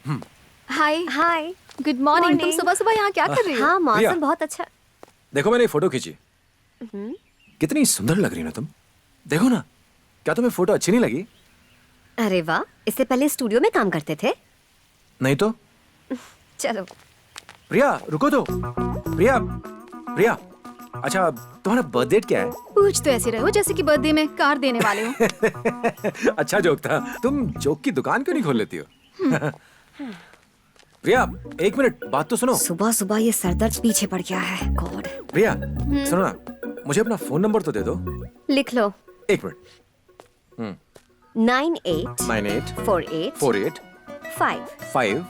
हाय hi. Good morning. तुम Morning. सुबह सुबह यहाँ क्या कर रही हो? हाँ प्रिया। मौसम बहुत अच्छा। देखो मैंने फोटो खींची। कितनी सुंदर लग रही हो ना तुम। देखो ना, क्या तुम्हें फोटो अच्छी नहीं लगी? अरे वाह, इससे पहले स्टूडियो में काम करते थे? नहीं तो। चलो। प्रिया रुको तो। प्रिया प्रिया, अच्छा तुम्हारा बर्थ डेट क्या है? पूछ तो ऐसे रहे हो जैसे कि बर्थडे में कार देने वाले हो। अच्छा जोक था। तुम जोक की दुकान क्यों नहीं खोल लेती हो? प्रिया एक मिनट, बात तो सुनो। सुबह सुबह ये सरदर्द पीछे पड़ गया है। गॉड। प्रिया सुनो ना, मुझे अपना फोन नंबर तो दे दो। लिख लो। एक मिनट। 9848 48 5। 5।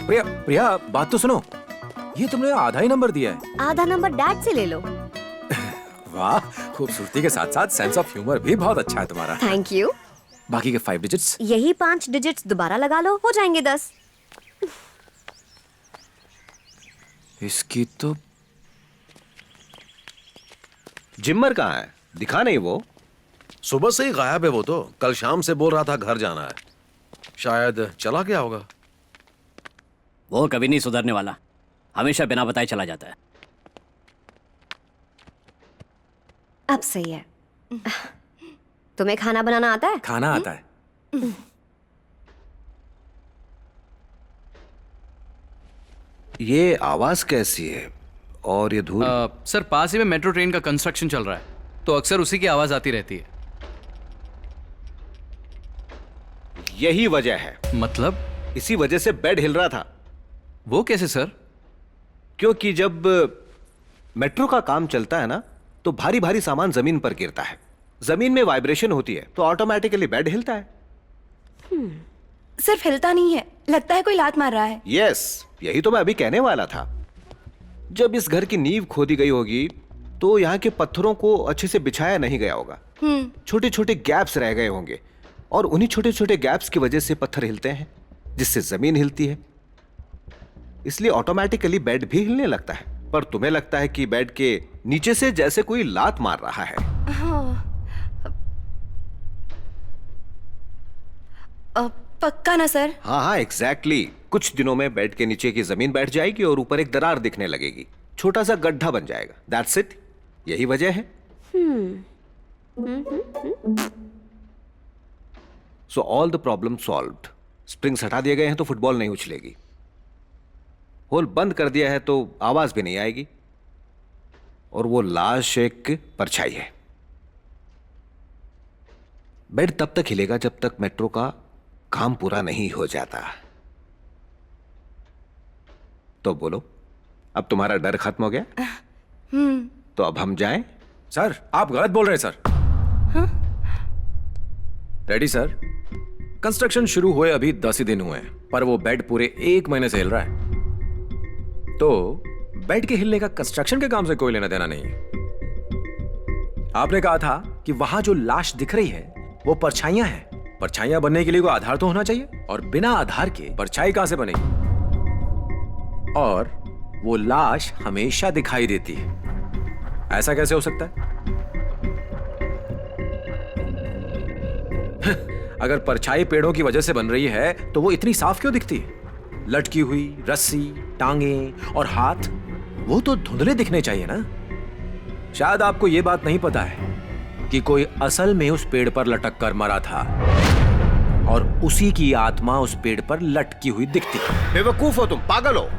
प्रिया प्रिया बात तो सुनो, ये तुमने आधा ही नंबर दिया है। आधा नंबर डैड से ले लो। वाह, खूबसूरती के साथ साथ सेंस ऑफ ह्यूमर भी बहुत अच्छा है तुम्हारा। Thank you. बाकी के 5 डिजिट्स? यही 5 डिजिट्स दोबारा लगा लो, हो जाएंगे 10। इसकी तो जिम्मर कहाँ है? दिखा नहीं वो। सुबह से ही गायब है वो तो। कल शाम से बोल रहा था घर जाना है। शायद चला गया होगा। वो कभी नहीं सुधरने वाला, हमेशा बिना बताए चला जाता है। अब सही है। तुम्हें खाना बनाना आता है? खाना आता है। ये आवाज कैसी है? और ये धूल? सर पास ही में मेट्रो ट्रेन का कंस्ट्रक्शन चल रहा है, तो अक्सर उसी की आवाज आती रहती है। यही वजह है। मतलब? इसी वजह से बेड हिल रहा था। वो कैसे सर? क्योंकि जब मेट्रो का काम चलता है ना, तो भारी भारी सामान जमीन पर गिरता है। जमीन में वाइब्रेशन होती है, तो ऑटोमेटिकली बेड हिलता है। सिर्फ हिलता नहीं है, लगता है कोई लात मार रहा है। यस, यही तो मैं अभी कहने वाला था। जब इस घर की नींव खोदी गई होगी, तो यहाँ के पत्थरों को अच्छे से बिछाया नहीं गया होगा। छोटे छोटे गैप्स रह गए होंगे, और उन्हीं छोटे छोटे गैप्स की वजह से पत्थर हिलते हैं, जिससे जमीन हिलती है। इसलिए ऑटोमेटिकली बेड भी हिलने लगता है। पर तुम्हें लगता है कि बेड के नीचे से जैसे कोई लात मार रहा है। पक्का ना सर? हाँ हाँ एग्जैक्टली। कुछ दिनों में बेड के नीचे की जमीन बैठ जाएगी और ऊपर एक दरार दिखने लगेगी। छोटा सा गड्ढा बन जाएगा। That's it. यही वजह है। So all the problem solved. Springs हटा दिए गए हैं तो फुटबॉल नहीं उछलेगी। होल बंद कर दिया है तो आवाज भी नहीं आएगी। और वो लाश एक परछाई है। बेड तब तक हिलेगा जब तक मेट्रो का काम पूरा नहीं हो जाता। तो बोलो, अब तुम्हारा डर खत्म हो गया? तो अब हम जाएं? सर आप गलत बोल रहे हैं सर। Ready sir. कंस्ट्रक्शन शुरू हुए अभी 10 ही दिन हुए हैं, पर वो बेड पूरे 1 महीने से हिल रहा है। तो बेड के हिलने का कंस्ट्रक्शन के काम से कोई लेना देना नहीं है। आपने कहा था कि वहां जो लाश दिख रही है वो परछाइयां हैं। परछाइयां बनने के लिए कोई आधार तो होना चाहिए, और बिना आधार के परछाई कहां से बनेगी? और वो लाश हमेशा दिखाई देती है। ऐसा कैसे हो सकता है? अगर परछाई पेड़ों की वजह से बन रही है तो वो इतनी साफ क्यों दिखती है? लटकी हुई रस्सी, टांगे और हाथ, वो तो धुंधले दिखने चाहिए ना। शायद आपको यह बात नहीं पता है कि कोई असल में उस पेड़ पर लटक कर मरा था, और उसी की आत्मा उस पेड़ पर लटकी हुई दिखती। बेवकूफ हो तुम, पागल हो।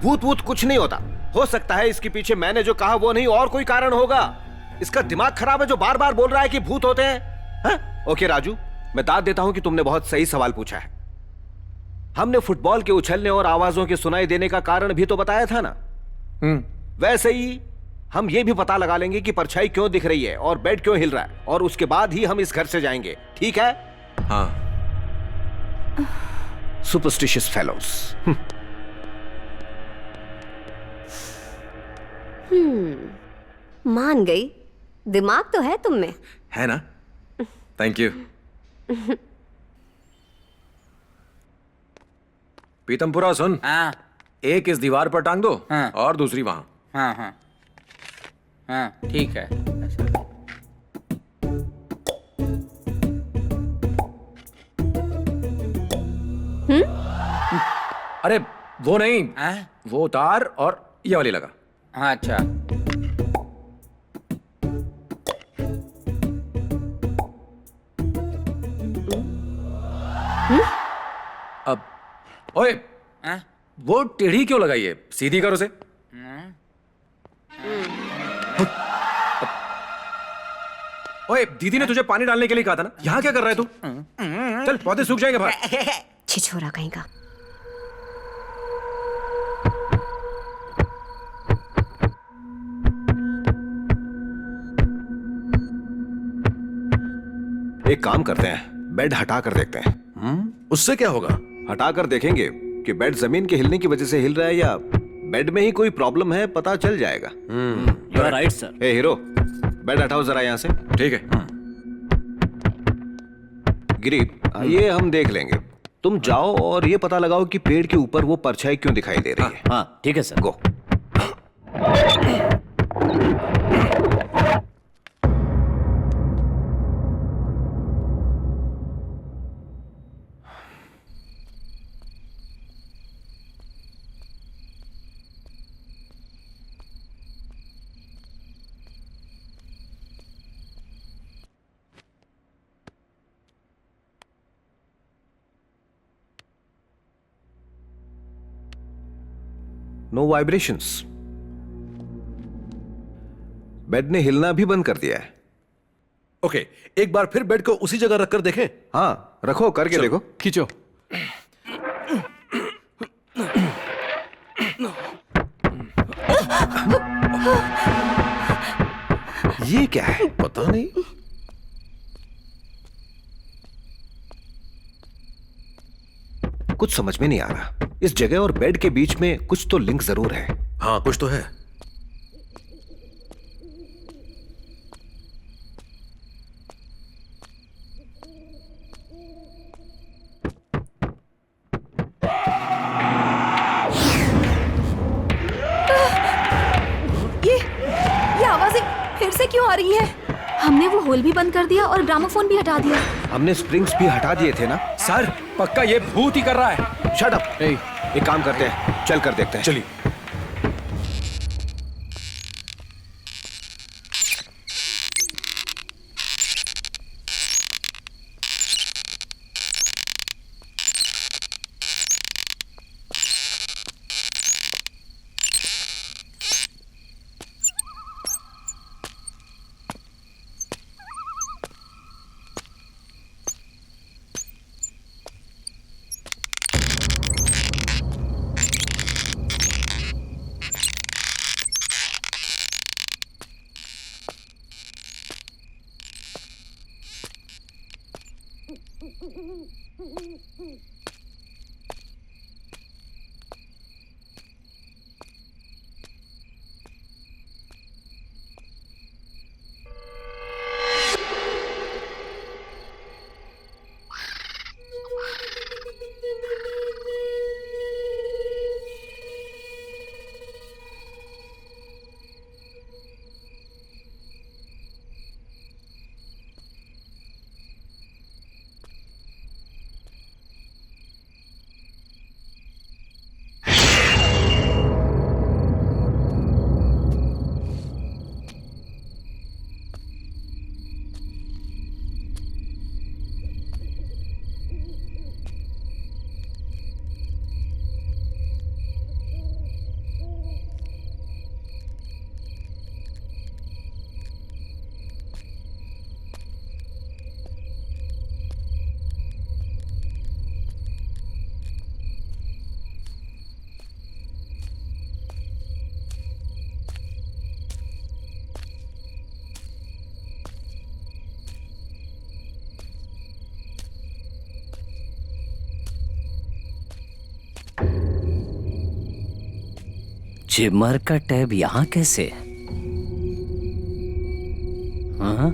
भूत वूत कुछ नहीं होता। हो सकता है इसके पीछे मैंने जो कहा वो नहीं और कोई कारण होगा। इसका दिमाग खराब है जो बार बार बोल रहा है कि भूत होते हैं। हाँ? ओके राजू, मैं दाद देता हूं कि तुमने बहुत सही सवाल पूछा है। हमने फुटबॉल के उछलने और आवाजों के सुनाई देने का कारण भी तो बताया था ना। वैसे ही हम ये भी पता लगा लेंगे कि परछाई क्यों दिख रही है और बेड क्यों हिल रहा है, और उसके बाद ही हम इस घर से जाएंगे। ठीक है? हाँ। Superstitious fellows. मान गई। दिमाग तो है तुम में। है ना? Thank you. पीतमपुरा सुन। हाँ एक इस दीवार पर टांग दो, हाँ। और दूसरी वहां। हाँ हाँ हाँ ठीक है। अरे वो नहीं, हाँ? वो तार और ये वाली लगा। हाँ अच्छा। अब ओए, हाँ? वो टेढ़ी क्यों लगाई है? सीधी कर उसे। ओए, दीदी ने तुझे पानी डालने के लिए कहा था ना, यहाँ क्या कर रहा है तू? चल, पौधे सूख जाएंगे बाहर। छिछोरा कहीं का। एक काम करते हैं, बेड हटा कर देखते हैं। उससे क्या होगा? हटा कर देखेंगे कि बेड जमीन के हिलने की वजह से हिल रहा है या बेड में ही कोई प्रॉब्लम है, पता चल जाएगा। You are right sir. ए हीरो, बेड हटाओ जरा यहाँ से। ठीक है। गिरी, ये हम देख लेंगे। तुम जाओ और ये पता लगाओ कि पेड़ के ऊपर वो परछाई क्यों दिखाई दे रही है। हाँ ठीक है sir. Go. No vibrations. Bed ने हिलना भी बंद कर दिया है। ओके, एक बार फिर बेड को उसी जगह रखकर देखें। हाँ, रखो, करके देखो। खींचो। ये क्या है? पता नहीं। कुछ समझ में नहीं आ रहा। इस जगह और बेड के बीच में कुछ तो लिंक जरूर है। हाँ, कुछ तो है। ये आवाजें फिर से क्यों आ रही है? हमने वो होल भी बंद कर दिया और ग्रामोफोन भी हटा दिया। हमने स्प्रिंग्स भी हटा दिए थे ना। सर, पक्का ये भूत ही कर रहा है। Shut up. एक काम करते हैं, चल कर देखते हैं। चलिए। जिमर का टैब यहाँ कैसे? हाँ?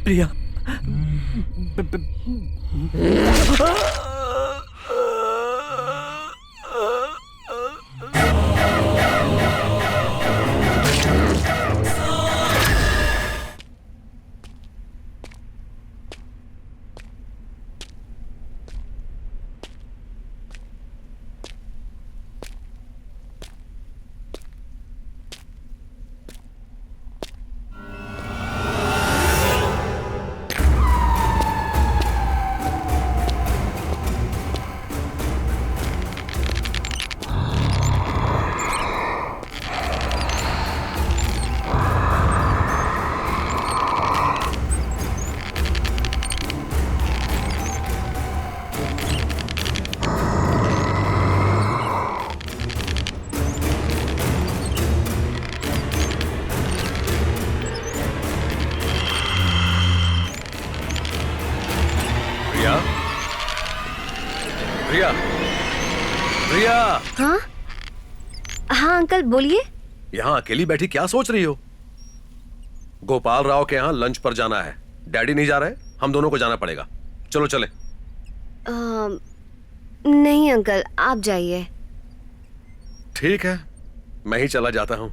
प्रिया प्रिया प्रिया प्रिया हाँ हाँ अंकल बोलिए। यहाँ अकेली बैठी क्या सोच रही हो? गोपाल राव के यहाँ लंच पर जाना है, डैडी नहीं जा रहे, हम दोनों को जाना पड़ेगा। चलो चले। नहीं अंकल आप जाइए। ठीक है, मैं ही चला जाता हूँ।